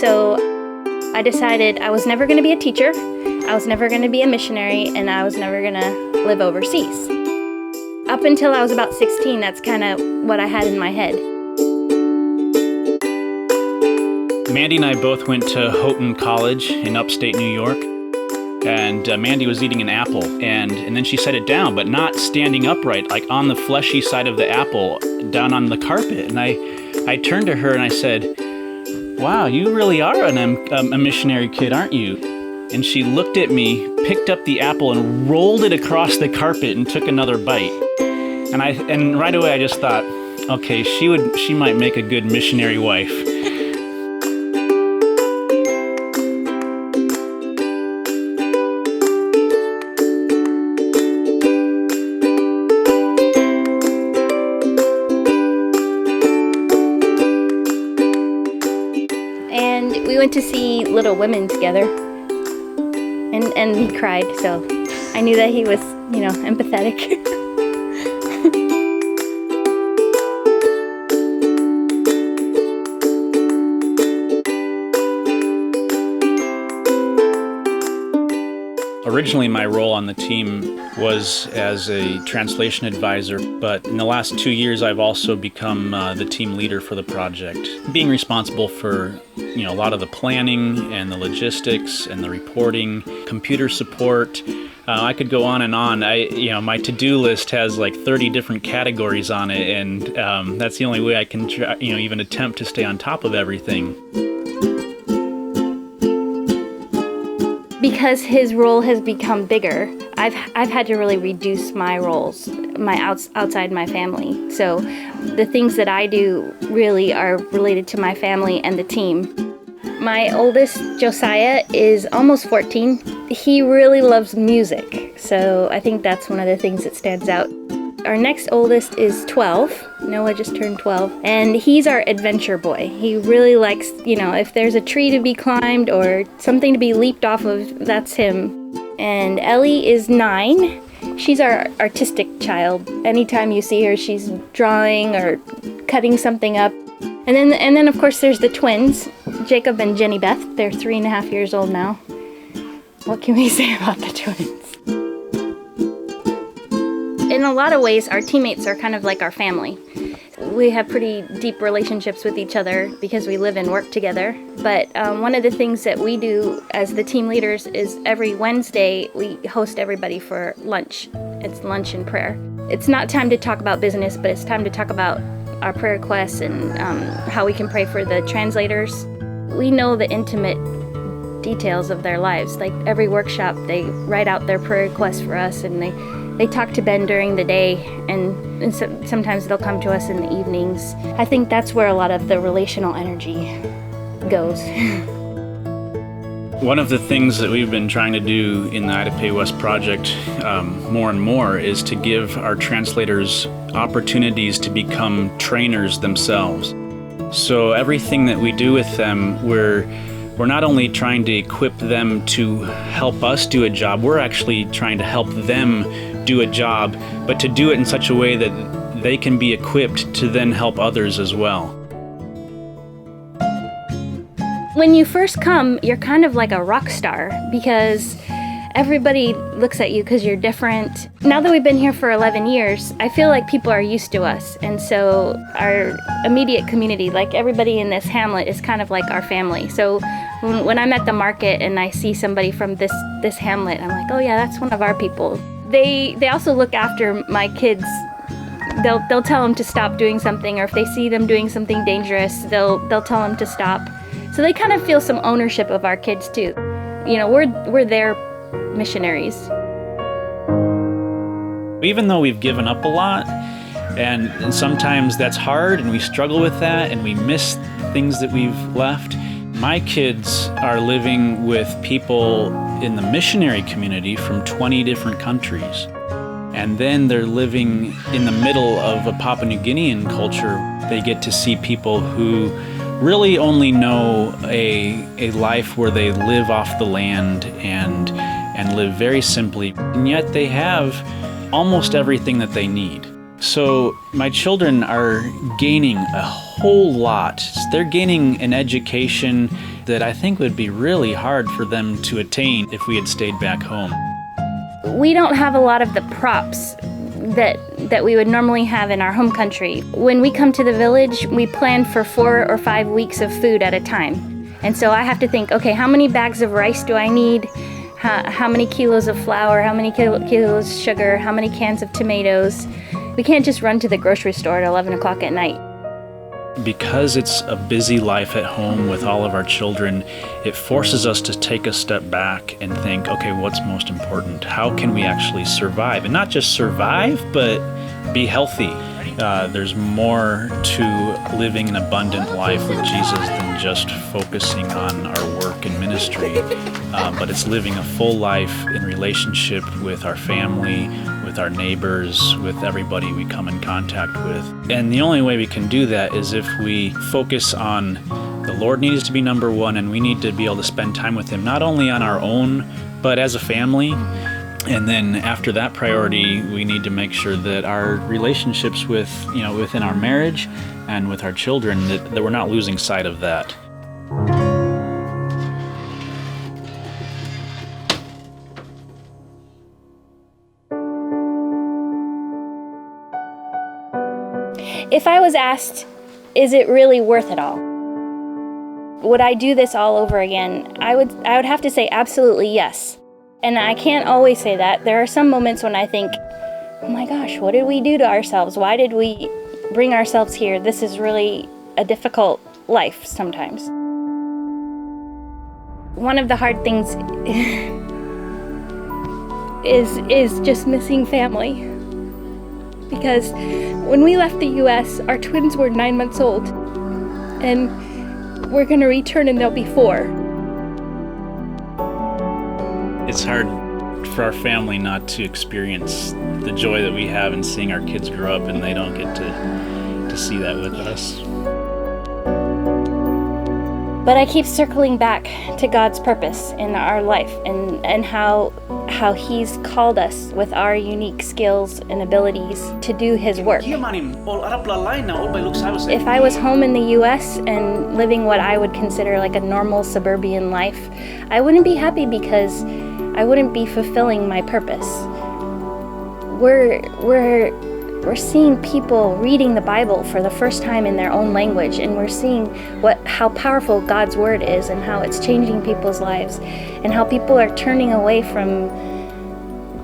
So I decided I was never going to be a teacher, I was never going to be a missionary, and I was never going to live overseas. Up until I was about 16, that's kind of what I had in my head. Mandy and I both went to Houghton College in upstate New York. And Mandy was eating an apple, and then she set it down, but not standing upright, like on the fleshy side of the apple, down on the carpet. And I turned to her and I said, "Wow, you really are a missionary kid, aren't you?" And she looked at me, picked up the apple and rolled it across the carpet and took another bite. And right away I just thought, okay, she might make a good missionary wife. We went to see Little Women together, and he cried, so I knew that he was, empathetic. Originally, my role on the team was as a translation advisor, but in the last 2 years, I've also become the team leader for the project, being responsible for a lot of the planning and the logistics and the reporting, computer support. I could go on and on. My to-do list has like 30 different categories on it, and that's the only way I can even attempt to stay on top of everything. Because his role has become bigger, I've had to really reduce my roles, outside my family. So the things that I do really are related to my family and the team. My oldest, Josiah, is almost 14. He really loves music, so I think that's one of the things that stands out. Our next oldest is 12. Noah just turned 12. And he's our adventure boy. He really likes, if there's a tree to be climbed or something to be leaped off of, that's him. And Ellie is 9. She's our artistic child. Anytime you see her, she's drawing or cutting something up. And then of course there's the twins, Jacob and Jenny Beth. They're 3.5 years old now. What can we say about the twins? In a lot of ways, our teammates are kind of like our family. We have pretty deep relationships with each other because we live and work together. But one of the things that we do as the team leaders is every Wednesday we host everybody for lunch. It's lunch and prayer. It's not time to talk about business, but it's time to talk about our prayer requests and how we can pray for the translators. We know the intimate details of their lives. Like every workshop, they write out their prayer requests for us, and they talk to Ben during the day, and sometimes they'll come to us in the evenings. I think that's where a lot of the relational energy goes. One of the things that we've been trying to do in the Idaho West project more and more is to give our translators opportunities to become trainers themselves. So everything that we do with them, we're not only trying to equip them to help us do a job, we're actually trying to help them do a job, but to do it in such a way that they can be equipped to then help others as well. When you first come, you're kind of like a rock star because everybody looks at you because you're different. Now that we've been here for 11 years, I feel like people are used to us. And so our immediate community, like everybody in this hamlet, is kind of like our family. So when I'm at the market and I see somebody from this hamlet, I'm like, oh yeah, that's one of our people. They also look after my kids. They'll tell them to stop doing something, or if they see them doing something dangerous, they'll tell them to stop. So they kind of feel some ownership of our kids too. We're their missionaries. Even though we've given up a lot, and sometimes that's hard and we struggle with that and we miss things that we've left, my kids are living with people in the missionary community from 20 different countries. And then they're living in the middle of a Papua New Guinean culture. They get to see people who really only know a life where they live off the land and live very simply, and yet they have almost everything that they need. So my children are gaining a whole lot. They're gaining an education that I think would be really hard for them to attain if we had stayed back home. We don't have a lot of the props that we would normally have in our home country. When we come to the village, we plan for 4 or 5 weeks of food at a time. And so I have to think, okay, how many bags of rice do I need? How many kilos of flour? How many kilos of sugar? How many cans of tomatoes? We can't just run to the grocery store at 11 o'clock at night. Because it's a busy life at home with all of our children, it forces us to take a step back and think, okay, what's most important? How can we actually survive? And not just survive, but be healthy. There's more to living an abundant life with Jesus than just focusing on our work and ministry, but it's living a full life in relationship with our family, with our neighbors, with everybody we come in contact with. And the only way we can do that is if we focus on the Lord needs to be number one, and we need to be able to spend time with Him, not only on our own, but as a family. And then after that priority, we need to make sure that our relationships with, within our marriage and with our children, that we're not losing sight of that. If I was asked, is it really worth it all? Would I do this all over again? I would have to say absolutely yes. And I can't always say that. There are some moments when I think, oh my gosh, what did we do to ourselves? Why did we bring ourselves here? This is really a difficult life sometimes. One of the hard things is just missing family. Because when we left the U.S., our twins were 9 months old. And we're going to return and they'll be 4. It's hard for our family not to experience the joy that we have in seeing our kids grow up, and they don't get to see that with us. But I keep circling back to God's purpose in our life and how He's called us with our unique skills and abilities to do His work. If I was home in the U.S. and living what I would consider like a normal suburban life, I wouldn't be happy because I wouldn't be fulfilling my purpose. We're seeing people reading the Bible for the first time in their own language, and we're seeing how powerful God's Word is and how it's changing people's lives and how people are turning away from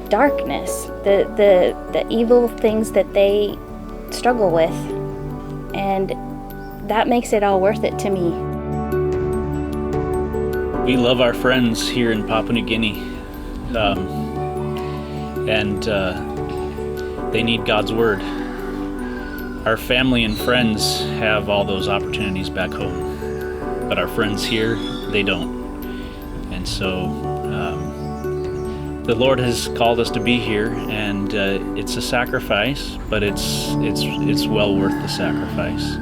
darkness, the evil things that they struggle with. And that makes it all worth it to me. We love our friends here in Papua New Guinea. And they need God's Word. Our family and friends have all those opportunities back home, but our friends here, they don't. And so the Lord has called us to be here, and it's a sacrifice, but it's well worth the sacrifice.